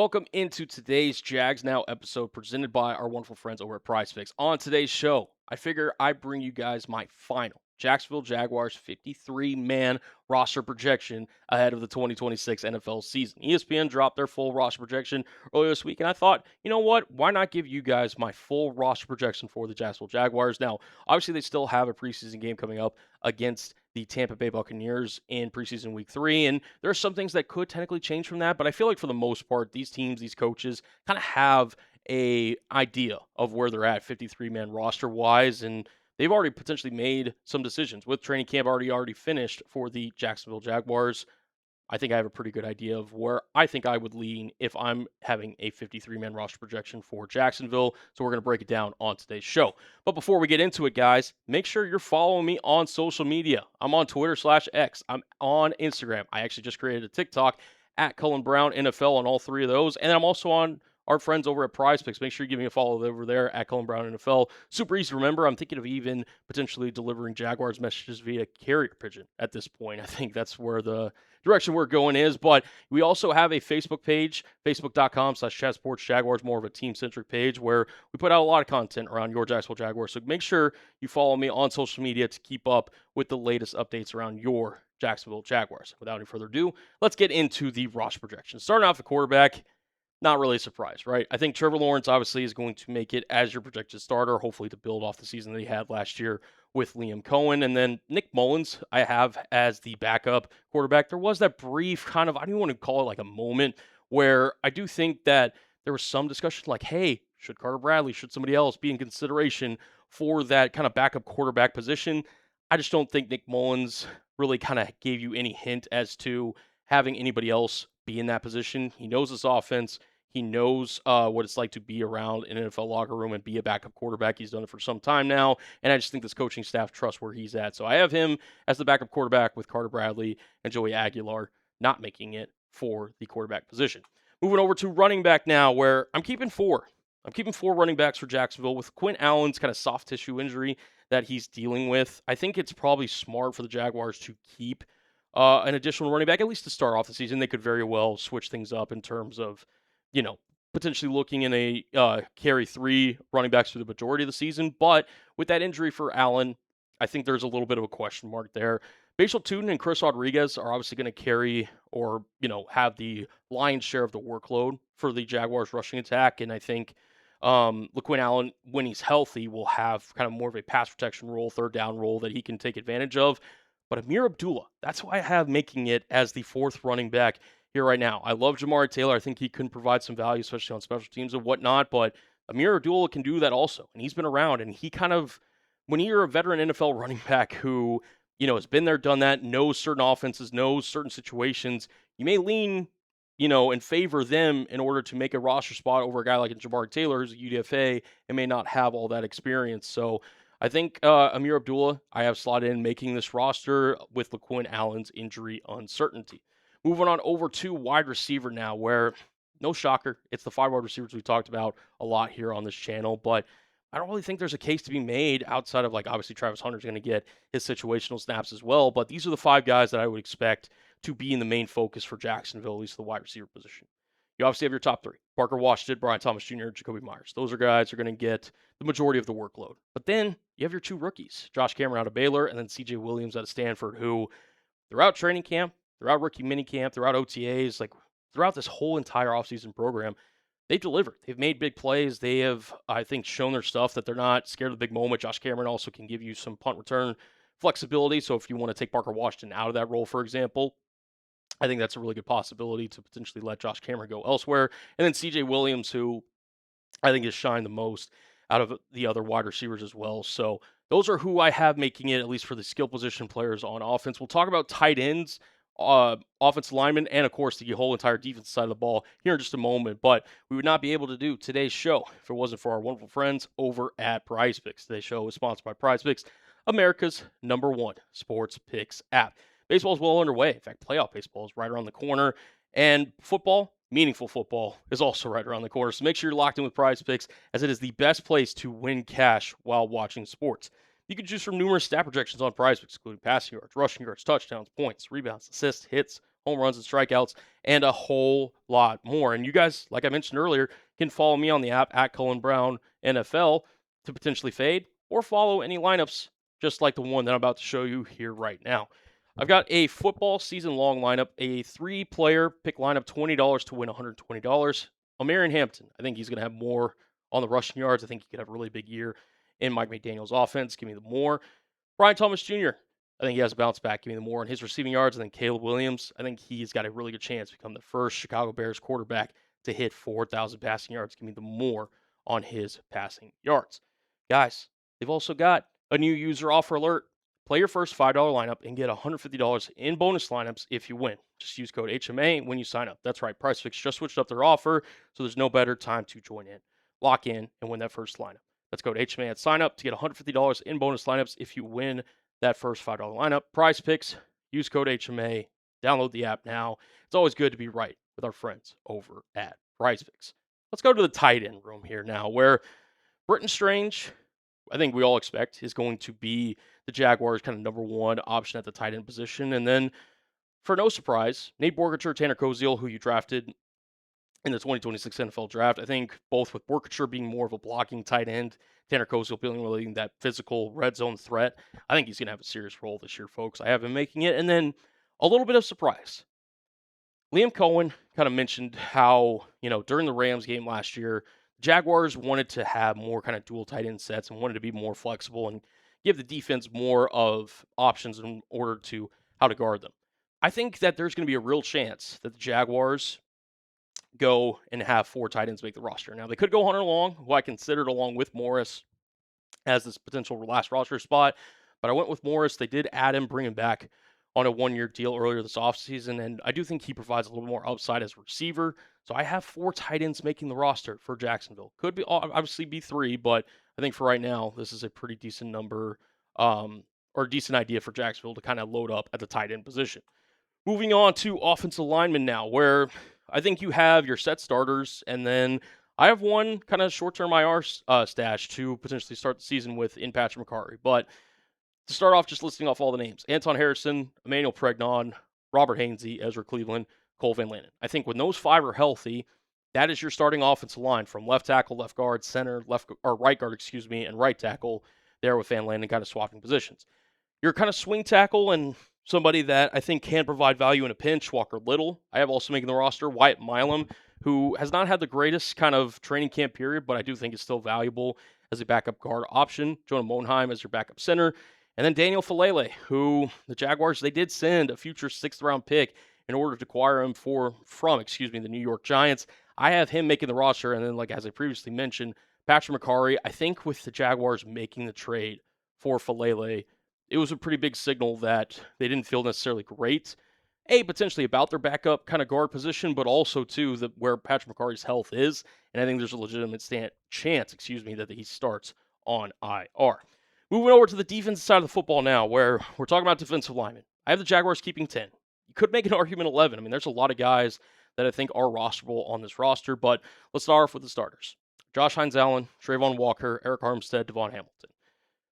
Welcome into today's Jags Now episode presented by our wonderful friends over at PrizePicks. On today's show, I figure I bring you guys my final Jacksonville Jaguars 53-man roster projection ahead of the 2026 NFL season. ESPN dropped their full roster projection earlier this week, and I thought, you know what? Why not give you guys my full roster projection for the Jacksonville Jaguars? Now, obviously, they still have a preseason game coming up against the Tampa Bay Buccaneers in preseason week 3, and there are some things that could technically change from that, but I feel like for the most part, these teams, these coaches kind of have a idea of where they're at 53-man roster-wise, and they've already potentially made some decisions. With training camp already finished for the Jacksonville Jaguars, I think I have a pretty good idea of where I think I would lean if I'm having a 53-man roster projection for Jacksonville. So we're going to break it down on today's show. But before we get into it, guys, make sure you're following me on social media. I'm on Twitter/X. I'm on Instagram. I actually just created a TikTok at Cullen Brown NFL on all three of those. And I'm also on our friends over at PrizePicks. Make sure you give me a follow over there at Cullen Brown NFL. Super easy to remember. I'm thinking of even potentially delivering Jaguars messages via carrier pigeon at this point. I think that's where the direction we're going is. But we also have a Facebook page, facebook.com/chatsportsjaguars, more of a team-centric page where we put out a lot of content around your Jacksonville Jaguars. So make sure you follow me on social media to keep up with the latest updates around your Jacksonville Jaguars. Without any further ado, let's get into the roster projections. Starting off the quarterback, not really a surprise, right? I think Trevor Lawrence obviously is going to make it as your projected starter, hopefully to build off the season that he had last year with Liam Cohen. And then Nick Mullens, I have as the backup quarterback. There was that brief kind of, I don't even want to call it like a moment where I do think that there was some discussion like, hey, should Carter Bradley, should somebody else be in consideration for that kind of backup quarterback position? I just don't think Nick Mullens really kind of gave you any hint as to having anybody else be in that position. He knows this offense. He knows what it's like to be around an NFL locker room and be a backup quarterback. He's done it for some time now, and I just think this coaching staff trusts where he's at. So I have him as the backup quarterback with Carter Bradley and Joey Aguilar not making it for the quarterback position. Moving over to running back now, where I'm keeping four. I'm keeping four running backs for Jacksonville with LeQuint Allen's kind of soft tissue injury that he's dealing with. I think it's probably smart for the Jaguars to keep an additional running back, at least to start off the season. They could very well switch things up in terms of, potentially looking in a carry three running backs for the majority of the season. But with that injury for Allen, I think there's a little bit of a question mark there. Bhayshul Tuten and Chris Rodriguez are obviously going to carry or, have the lion's share of the workload for the Jaguars rushing attack. And I think LeQuint Allen, when he's healthy, will have kind of more of a pass protection role, third down role that he can take advantage of. But Ameer Abdullah, that's why I have making it as the fourth running back here right now. I love Jamari Taylor. I think he can provide some value, especially on special teams and whatnot. But Ameer Abdullah can do that also. And he's been around. And he kind of, when you're a veteran NFL running back who, has been there, done that, knows certain offenses, knows certain situations, you may lean, and favor them in order to make a roster spot over a guy like Jamari Taylor, who's a UDFA and may not have all that experience. So I think Ameer Abdullah, I have slotted in making this roster with LeQuint Allen's injury uncertainty. Moving on over to wide receiver now, where, no shocker, it's the 5 wide receivers we talked about a lot here on this channel, but I don't really think there's a case to be made outside of, obviously Travis Hunter's going to get his situational snaps as well, but these are the 5 guys that I would expect to be in the main focus for Jacksonville, at least the wide receiver position. You obviously have your top 3. Parker Washington, Brian Thomas Jr., Jakobi Meyers. Those are guys who are going to get the majority of the workload. But then you have your 2 rookies, Josh Cameron out of Baylor and then C.J. Williams out of Stanford, who throughout training camp, throughout rookie minicamp, throughout OTAs, throughout this whole entire offseason program, they've delivered. They've made big plays. They have, I think, shown their stuff that they're not scared of the big moment. Josh Cameron also can give you some punt return flexibility. So if you want to take Parker Washington out of that role, for example, I think that's a really good possibility to potentially let Josh Cameron go elsewhere. And then C.J. Williams, who I think has shined the most out of the other wide receivers as well. So those are who I have making it, at least for the skill position players on offense. We'll talk about tight ends, offensive linemen, and of course the whole entire defense side of the ball here in just a moment. But we would not be able to do today's show if it wasn't for our wonderful friends over at PrizePicks. Today's show is sponsored by PrizePicks, America's #1 sports picks app. Baseball is well underway. In fact, playoff baseball is right around the corner, and football, meaningful football, is also right around the corner. So make sure you're locked in with PrizePicks, as it is the best place to win cash while watching sports. You can choose from numerous stat projections on PrizePicks, including passing yards, rushing yards, touchdowns, points, rebounds, assists, hits, home runs and strikeouts, and a whole lot more. And you guys, like I mentioned earlier, can follow me on the app at Cullen Brown NFL to potentially fade or follow any lineups just like the one that I'm about to show you here right now. I've got a football season long lineup, a 3-player pick lineup, $20 to win $120. Ameer Hampton, I think he's going to have more on the rushing yards. I think he could have a really big year in Mike McDaniel's offense. Give me the more. Brian Thomas Jr., I think he has a bounce back. Give me the more on his receiving yards. I think Caleb Williams, I think he's got a really good chance to become the first Chicago Bears quarterback to hit 4,000 passing yards. Give me the more on his passing yards. Guys, they've also got a new user offer alert. Play your first $5 lineup and get $150 in bonus lineups if you win. Just use code HMA when you sign up. That's right, PriceFix just switched up their offer, so there's no better time to join in. Lock in and win that first lineup. That's code HMA at sign up to get $150 in bonus lineups if you win that first $5 lineup. PricePicks, use code HMA. Download the app now. It's always good to be right with our friends over at PricePicks. Let's go to the tight end room here now, where Brenton Strange, I think we all expect, is going to be the Jaguars' kind of number one option at the tight end position. And then, for no surprise, Nate Boerkircher, Tanner Koziol, who you drafted in the 2026 NFL draft. I think both with Boerkircher being more of a blocking tight end, Tanner Koziol being really that physical red zone threat, I think he's going to have a serious role this year, folks. I have him making it. And then a little bit of surprise. Liam Cohen kind of mentioned how, during the Rams game last year, Jaguars wanted to have more kind of dual tight end sets and wanted to be more flexible and give the defense more of options in order to how to guard them. I think that there's going to be a real chance that the Jaguars go and have 4 tight ends make the roster. Now, they could go Hunter Long, who I considered along with Morris as this potential last roster spot, but I went with Morris. They did add him, bring him back on a 1-year deal earlier this offseason, and I do think he provides a little more upside as a receiver. So I have 4 tight ends making the roster for Jacksonville. Could be obviously be 3, but I think for right now, this is a pretty decent number or decent idea for Jacksonville to kind of load up at the tight end position. Moving on to offensive linemen now, where I think you have your set starters, and then I have one kind of short-term IR stash to potentially start the season with in Patrick McCarry. But to start off, just listing off all the names: Anton Harrison, Emmanuel Pregnon, Robert Hainsey, Ezra Cleveland, Cole Van Lanen. I think when those 5 are healthy, that is your starting offensive line from left tackle, left guard, center, right guard, and right tackle there with Van Lanen kind of swapping positions. Your kind of swing tackle and somebody that I think can provide value in a pinch, Walker Little. I have also making the roster Wyatt Milum, who has not had the greatest kind of training camp period, but I do think is still valuable as a backup guard option. Jonah Monheim as your backup center. And then Daniel Faalele, who the Jaguars, they did send a future 6th-round pick in order to acquire him from the New York Giants. I have him making the roster. And then, as I previously mentioned, Patrick McCarry, I think with the Jaguars making the trade for Faalele, it was a pretty big signal that they didn't feel necessarily great, potentially about their backup kind of guard position, but also, too, where Patrick McCarry's health is. And I think there's a legitimate chance that he starts on IR. Moving over to the defensive side of the football now, where we're talking about defensive linemen. I have the Jaguars keeping 10. You could make an argument 11. I mean, there's a lot of guys that I think are rosterable on this roster, but let's start off with the starters. Josh Hines-Allen, Travon Walker, Eric Armstead, Devon Hamilton.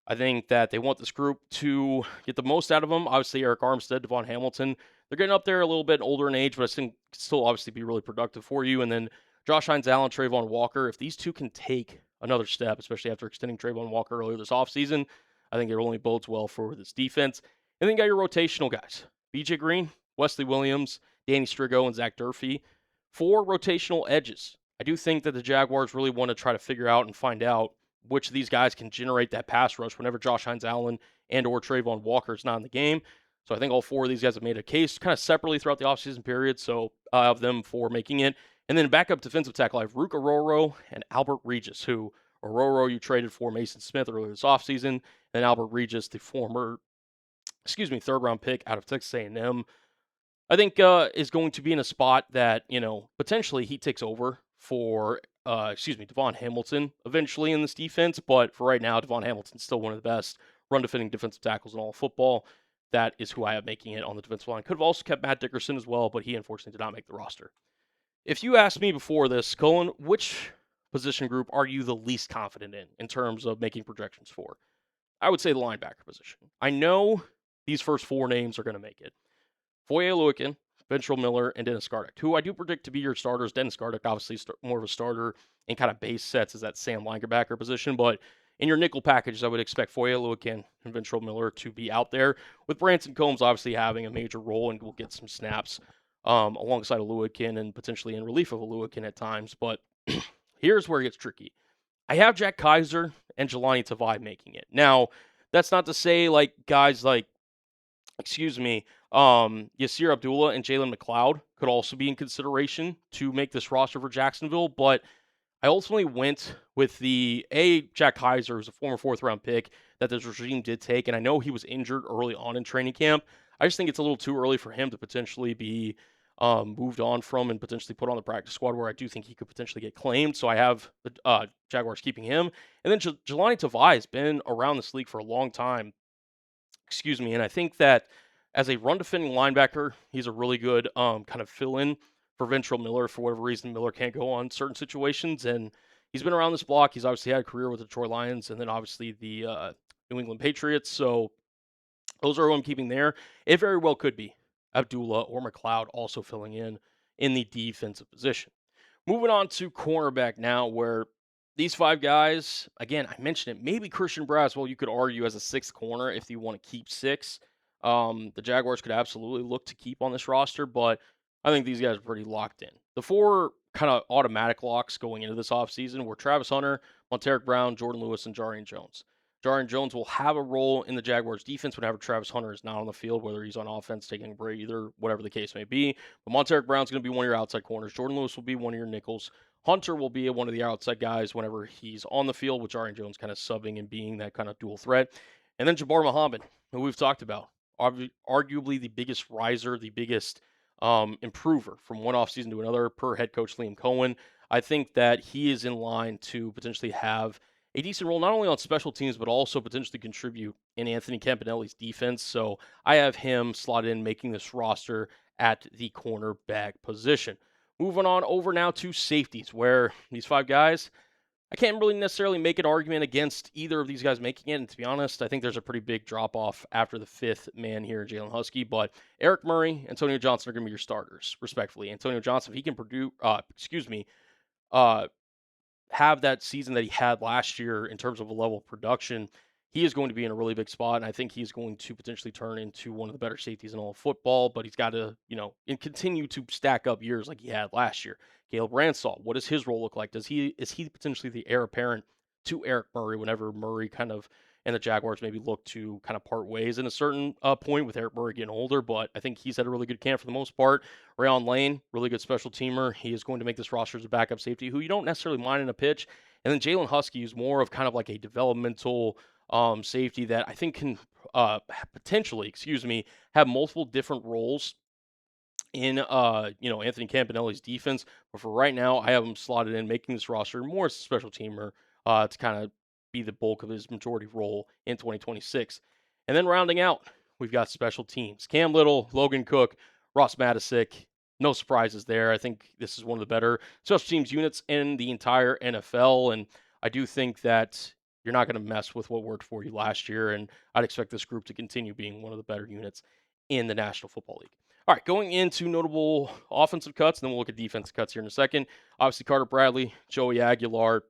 I think that they want this group to get the most out of them. Obviously, Eric Armstead, Devon Hamilton, they're getting up there a little bit older in age, but I think still obviously be really productive for you. And then Josh Hines-Allen, Travon Walker, if these two can take another step, especially after extending Travon Walker earlier this offseason, I think it only bodes well for this defense. And then you got your rotational guys. BJ Green, Wesley Williams, Danny Strigo, and Zach Durfee. 4 rotational edges. I do think that the Jaguars really want to try to figure out and find out which of these guys can generate that pass rush whenever Josh Hines-Allen and or Travon Walker is not in the game. So I think all 4 of these guys have made a case kind of separately throughout the offseason period, so I have them for making it. And then backup defensive tackle, I have Rook Ororo and Albert Regis, who Ororo you traded for Mason Smith earlier this offseason, and Albert Regis, the former, 3rd-round pick out of Texas A&M, I think is going to be in a spot that, potentially he takes over for, Devon Hamilton eventually in this defense. But for right now, Devon Hamilton's still one of the best run-defending defensive tackles in all of football. That is who I have making it on the defensive line. Could have also kept Matt Dickerson as well, but he unfortunately did not make the roster. If you asked me before this, Cullen, which position group are you the least confident in terms of making projections for? I would say the linebacker position. I know these first 4 names are going to make it. Foye Oluokun, Ventrell Miller, and Dennis Gardeck, who I do predict to be your starters. Dennis Gardeck, obviously, more of a starter in kind of base sets as that Sam linebacker position. But in your nickel packages, I would expect Faalele, LeQuint, and Ventrell Miller to be out there, with Branson Combs obviously having a major role and will get some snaps alongside LeQuint and potentially in relief of LeQuint at times. But here's where it gets tricky. I have Jack Kaiser and Jelani Tavai making it. Now, that's not to say like guys like, Ameer Abdullah and Jalen McLeod could also be in consideration to make this roster for Jacksonville, but I ultimately went with Jack Kaiser, who's a former fourth-round pick that this regime did take, and I know he was injured early on in training camp. I just think it's a little too early for him to potentially be moved on from and potentially put on the practice squad, where I do think he could potentially get claimed. So I have the Jaguars keeping him. And then Jelani Tavai has been around this league for a long time. And I think that as a run defending linebacker, he's a really good kind of fill in for Ventrell Miller. For whatever reason, Miller can't go on certain situations, and he's been around this block. He's obviously had a career with the Detroit Lions and then obviously the New England Patriots. So those are who I'm keeping there. It very well could be Abdullah or McLeod also filling in the defensive position. Moving on to cornerback now, where these five guys, again, I mentioned it, maybe Christian Braswell, you could argue as a sixth corner if you want to keep six. The Jaguars could absolutely look to keep on this roster, but I think these guys are pretty locked in. The four kind of automatic locks going into this offseason were Travis Hunter, Montaric Brown, Jordan Lewis, and Jarian Jones. Jarian Jones will have a role in the Jaguars' defense whenever Travis Hunter is not on the field, whether he's on offense, taking a breather, whatever the case may be. But Montaric Brown's going to be one of your outside corners. Jordan Lewis will be one of your nickels. Hunter will be one of the outside guys whenever he's on the field, with Jarian Jones kind of subbing and being that kind of dual threat. And then Jabbar Muhammad, who we've talked about, arguably the biggest riser, the biggest improver from one offseason to another per head coach Liam Cohen. I think that he is in line to potentially have a decent role, not only on special teams, but also potentially contribute in Anthony Campanelli's defense. So I have him slotted in, making this roster at the cornerback position. Moving on over now to safeties, where these five guys, I can't really necessarily make an argument against either of these guys making it. And to be honest, I think there's a pretty big drop off after the fifth man here, Jalen Husky. But Eric Murray, Antonio Johnson are going to be your starters, respectfully. Antonio Johnson, if he can have that season that he had last year in terms of a level of production, he is going to be in a really big spot, and I think he's going to potentially turn into one of the better safeties in all of football, but he's got to, and continue to stack up years like he had last year. Caleb Ransall, what does his role look like? Is he potentially the heir apparent to Eric Murray whenever Murray kind of and the Jaguars maybe look to kind of part ways in a certain point with Eric Murray getting older? But I think he's had a really good camp for the most part. Rayon Lane, really good special teamer. He is going to make this roster as a backup safety who you don't necessarily mind in a pitch. And then Jalen Husky is more of kind of like a developmental safety that I think can potentially, have multiple different roles in Anthony Campanelli's defense. But for right now, I have him slotted in, making this roster more as a special teamer to kind of be the bulk of his majority role in 2026. And then rounding out, we've got special teams. Cam Little, Logan Cook, Ross Matisick. No surprises there. I think this is one of the better special teams units in the entire NFL. And I do think that you're not going to mess with what worked for you last year. And I'd expect this group to continue being one of the better units in the National Football League. All right, going into notable offensive cuts, and then we'll look at defensive cuts here in a second. Obviously, Carter Bradley, Joey Aguilar,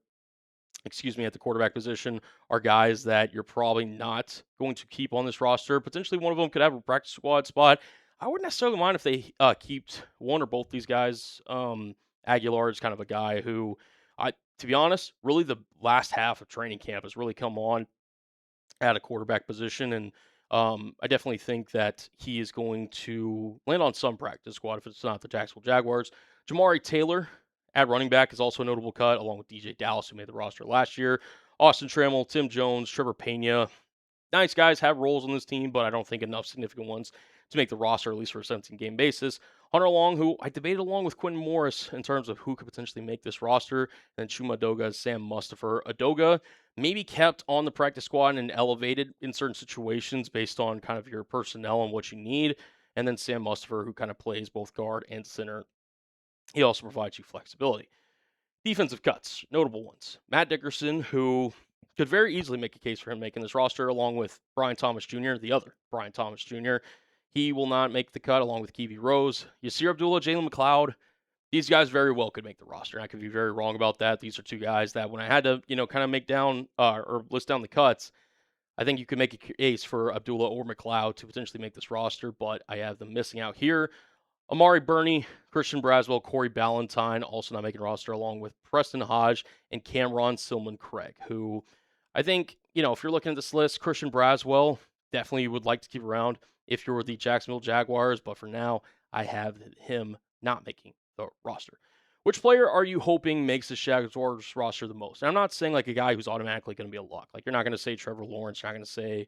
at the quarterback position are guys that you're probably not going to keep on this roster. Potentially one of them could have a practice squad spot. I wouldn't necessarily mind if they keep one or both these guys. Aguilar is kind of a guy who, to be honest, really the last half of training camp has really come on at a quarterback position. And I definitely think that he is going to land on some practice squad if it's not the Jacksonville Jaguars. Jamari Taylor at running back is also a notable cut, along with DJ Dallas, who made the roster last year. Austin Trammell, Tim Jones, Trevor Pena. Nice guys, have roles on this team, but I don't think enough significant ones to make the roster, at least for a 17-game basis. Hunter Long, who I debated along with Quintin Morris in terms of who could potentially make this roster. And then Chuma Adoga, Sam Mustipher. Adoga maybe kept on the practice squad and elevated in certain situations based on kind of your personnel and what you need. And then Sam Mustipher, who kind of plays both guard and center. He also provides you flexibility. Defensive cuts, notable ones. Matt Dickerson, who could very easily make a case for him making this roster, along with Brian Thomas Jr., the other Brian Thomas Jr. He will not make the cut along with Kiwi Rose. Ameer Abdullah, Jalen McLeod, these guys very well could make the roster. And I could be very wrong about that. These are two guys that when I had to, kind of make down or list down the cuts, I think you could make a case for Abdullah or McLeod to potentially make this roster, but I have them missing out here. Amari Burney, Christian Braswell, Corey Ballantyne also not making roster, along with Preston Hodge and Cameron Silman Craig, who I think, if you're looking at this list, Christian Braswell definitely would like to keep around if you're the Jacksonville Jaguars, but for now, I have him not making the roster. Which player are you hoping makes the Jaguars roster the most? And I'm not saying like a guy who's automatically going to be a lock. Like you're not going to say Trevor Lawrence, you're not going to say,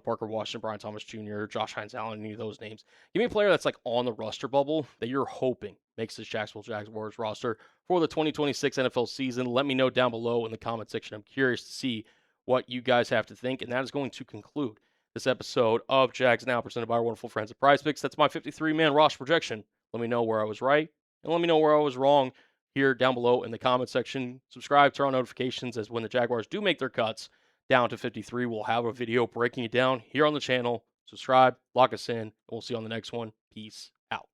Parker Washington, Brian Thomas Jr., Josh Hines-Allen, any of those names. Give me a player that's like on the roster bubble that you're hoping makes this Jacksonville Jaguars roster for the 2026 NFL season. Let me know down below in the comment section. I'm curious to see what you guys have to think. And that is going to conclude this episode of Jags Now, presented by our wonderful friends at PrizePicks. That's my 53-man roster projection. Let me know where I was right and let me know where I was wrong here down below in the comment section. Subscribe, turn on notifications, as when the Jaguars do make their cuts down to 53, we'll have a video breaking it down here on the channel. Subscribe, lock us in, and we'll see you on the next one. Peace out.